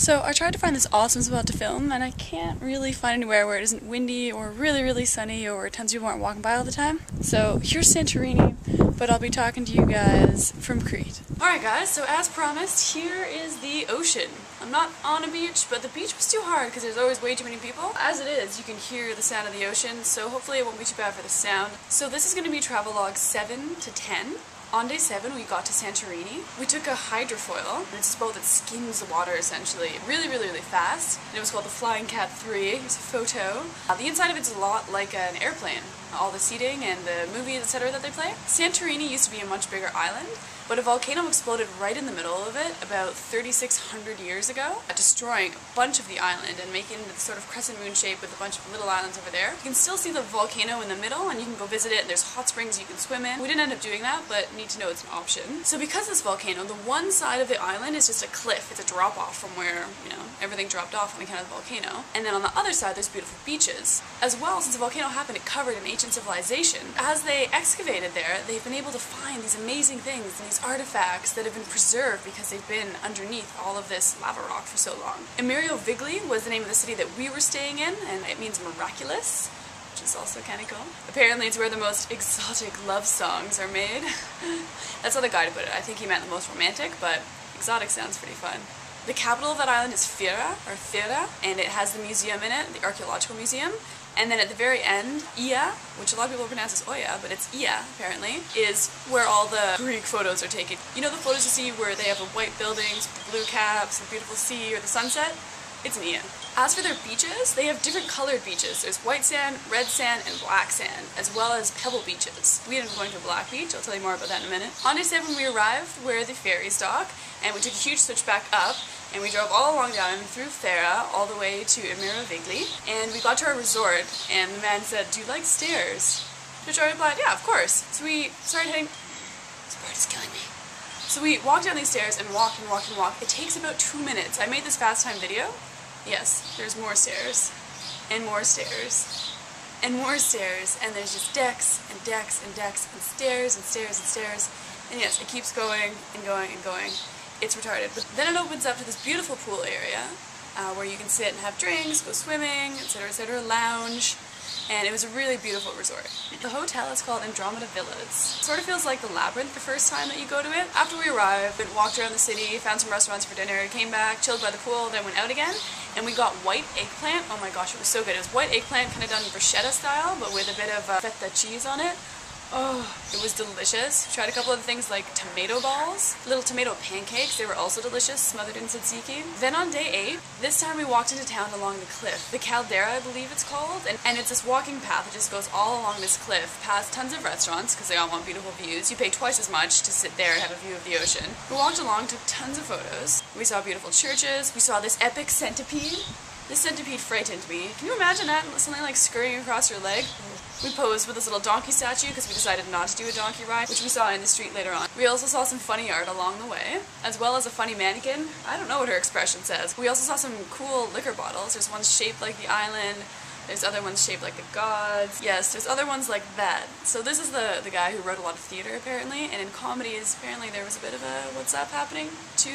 So I tried to find this awesome spot to film, and I can't really find anywhere where it isn't windy or really sunny or tons of people aren't walking by all the time. So here's Santorini, but I'll be talking to you guys from Crete. Alright guys, so as promised, here is the ocean. I'm not on a beach, but the beach was too hard because there's always way too many people. As it is, you can hear the sound of the ocean, so hopefully it won't be too bad for the sound. So this is going to be travelogue 7 to 10. On day 7, we got to Santorini. We took a hydrofoil, and it's a boat that skims the water essentially really fast. And it was called the Flying Cat 3. Here's a photo. The inside of it's a lot like an airplane. All the seating and the movies, etc. that they play. Santorini used to be a much bigger island, but a volcano exploded right in the middle of it about 3,600 years ago, destroying a bunch of the island and making it this sort of crescent moon shape with a bunch of little islands over there. You can still see the volcano in the middle, and you can go visit it, and there's hot springs you can swim in. We didn't end up doing that, but need to know it's an option. So because this volcano, the one side of the island is just a cliff. It's a drop-off from where, everything dropped off on account of the volcano. And then on the other side, there's beautiful beaches. As well, since the volcano happened, it covered an ancient civilization. As they excavated there, they've been able to find these amazing things and these artifacts that have been preserved because they've been underneath all of this lava rock for so long. Emerio Vigli was the name of the city that we were staying in, and it means miraculous, which is also kind of cool. Apparently it's where the most exotic love songs are made. That's how the guide put it. I think he meant the most romantic, but exotic sounds pretty fun. The capital of that island is Fira, and it has the museum in it, the archaeological museum. And then at the very end, Ia, which a lot of people pronounce as Oya, but it's Ia, apparently, is where all the Greek photos are taken. You know the photos you see where they have the white buildings, the blue caps, the beautiful sea, or the sunset? It's in Ia. As for their beaches, they have different colored beaches. There's white sand, red sand, and black sand, as well as pebble beaches. We ended up going to a black beach. I'll tell you more about that in a minute. On day 7, we arrived where the ferries dock, and we took a huge switchback up, and we drove all along down through Fera all the way to Emerio Vigli, and we got to our resort, and the man said, "Do you like stairs?" To which I replied, "Yeah, of course." So we started heading. This bird is killing me. So we walked down these stairs and walked and walked and walked. It takes about 2 minutes. I made this fast time video. Yes, there's more stairs, and more stairs, and more stairs, and there's just decks and decks and decks and stairs and stairs and stairs, and yes, it keeps going and going and going. It's retarded. But then it opens up to this beautiful pool area where you can sit and have drinks, go swimming, etc., lounge, and it was a really beautiful resort. The hotel is called Andromeda Villas. It sort of feels like the labyrinth the first time that you go to it. After we arrived, we walked around the city, found some restaurants for dinner, came back, chilled by the pool, then went out again, and we got white eggplant. Oh my gosh, it was so good. It was white eggplant, kind of done bruschetta style, but with a bit of feta cheese on it. Oh, it was delicious. Tried a couple of things like tomato balls, little tomato pancakes. They were also delicious, smothered in tzatziki. Then on day 8, this time we walked into town along the cliff. The Caldera, I believe it's called. And it's this walking path that just goes all along this cliff, past tons of restaurants, because they all want beautiful views. You pay twice as much to sit there and have a view of the ocean. We walked along, took tons of photos. We saw beautiful churches. We saw this epic centipede. This centipede frightened me. Can you imagine that? Something like scurrying across your leg? We posed with this little donkey statue because we decided not to do a donkey ride, which we saw in the street later on. We also saw some funny art along the way, as well as a funny mannequin. I don't know what her expression says. We also saw some cool liquor bottles. There's ones shaped like the island. There's other ones shaped like the gods. Yes, there's other ones like that. So this is the guy who wrote a lot of theater, apparently, and in comedies, apparently there was a bit of a what's up happening to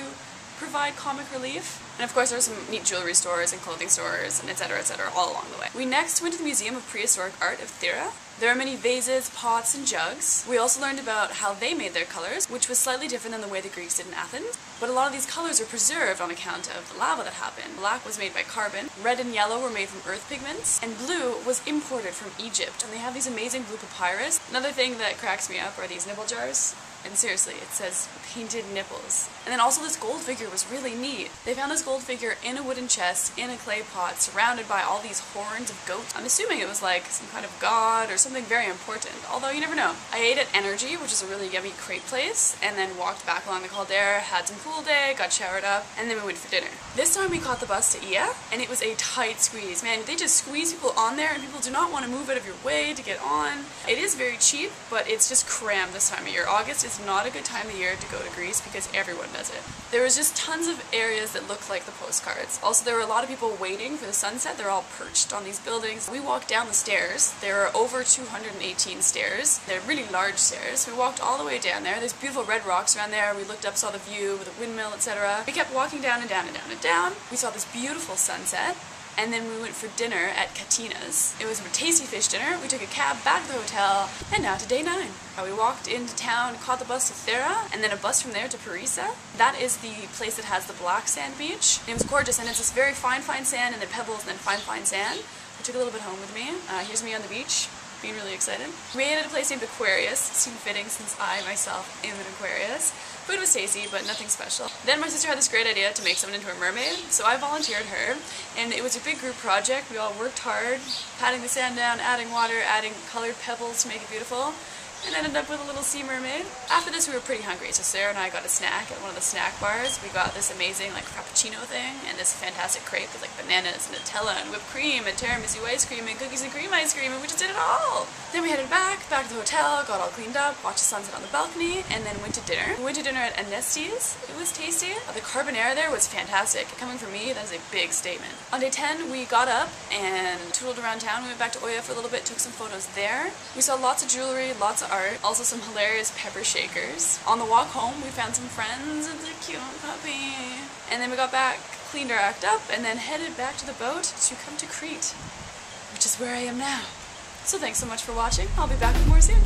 provide comic relief. And of course there were some neat jewelry stores and clothing stores and etc. all along the way. We next went to the Museum of Prehistoric Art of Thera. There are many vases, pots, and jugs. We also learned about how they made their colors, which was slightly different than the way the Greeks did in Athens. But a lot of these colors are preserved on account of the lava that happened. Black was made by carbon, red and yellow were made from earth pigments, and blue was imported from Egypt. And they have these amazing blue papyrus. Another thing that cracks me up are these nipple jars. And seriously, it says painted nipples. And then also this gold figure was really neat. They found this gold figure in a wooden chest, in a clay pot, surrounded by all these horns of goats. I'm assuming it was like some kind of god or something very important, although you never know. I ate at Energy, which is a really yummy crepe place, and then walked back along the caldera, had some pool day, got showered up, and then we went for dinner. This time we caught the bus to Ia, and it was a tight squeeze. Man, they just squeeze people on there, and people do not want to move out of your way to get on. It is very cheap, but it's just crammed this time of year. August is it's not a good time of year to go to Greece because everyone does it. There was just tons of areas that looked like the postcards. Also, there were a lot of people waiting for the sunset. They're all perched on these buildings. We walked down the stairs. There are over 218 stairs. They're really large stairs. We walked all the way down there. There's beautiful red rocks around there. We looked up, saw the view with a windmill, etc. We kept walking down and down and down and down. We saw this beautiful sunset. And then we went for dinner at Katina's. It was a tasty fish dinner. We took a cab back to the hotel, and now to day 9. We walked into town, caught the bus to Thera, and then a bus from there to Parisa. That is the place that has the black sand beach. It was gorgeous, and it's this very fine sand, and then pebbles, and then fine sand. I took a little bit home with me. Here's me on the beach, being really excited. We ate at a place named Aquarius. Seemed fitting since I myself am an Aquarius. Food was tasty, but nothing special. Then my sister had this great idea to make someone into a mermaid, so I volunteered her, and it was a big group project. We all worked hard, patting the sand down, adding water, adding colored pebbles to make it beautiful, and ended up with a little sea mermaid. After this, we were pretty hungry, so Sarah and I got a snack at one of the snack bars. We got this amazing frappuccino thing, and this fantastic crepe with bananas and Nutella and whipped cream and tiramisu ice cream and cookies and cream ice cream, and we just did it all! Then we headed back to the hotel, got all cleaned up, watched the sunset on the balcony, and then went to dinner. We went to dinner at Anesti's. It was tasty. The carbonara there was fantastic. Coming from me, that is a big statement. On day 10, we got up and tooled around town. We went back to Oya for a little bit, took some photos there. We saw lots of jewelry, lots of art, also some hilarious pepper shakers. On the walk home, we found some friends with a cute puppy. And then we got back, cleaned our act up, and then headed back to the boat to come to Crete, which is where I am now. So thanks so much for watching. I'll be back with more soon.